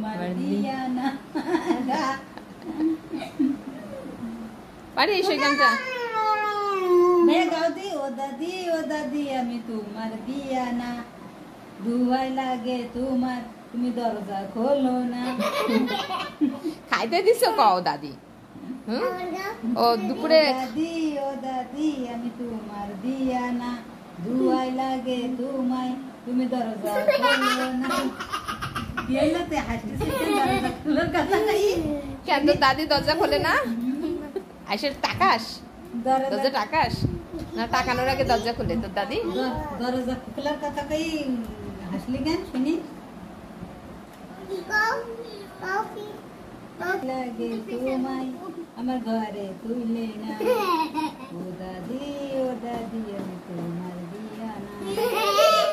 মারদিয়ানা পারি সেই গানটা ও দাদি আমি তোমার দিয়ানা দুয়াই লাগে তোমার তুমি দরজা খোলো না খাইতে দিছো কও দাদি ও দুপুরে ও দাদি আমি তোমার দিয়ানা দুয়াই লাগে তোমায় তুমি দরজা খোলো না এলাতে হাসতেছে দরজা খোলার কথা নাই কেন দাদি দরজা খোলে না আইসের টাকাস দরজা টাকাস না টাকানোর আগে দরজা খুলে তোর দাদি দরজা খোলার কথা কই হাসলি কেন শুনি লাগে তোমায় আমার ঘরে তুইলে না ও দাদি আমি তোমার দিয়ানা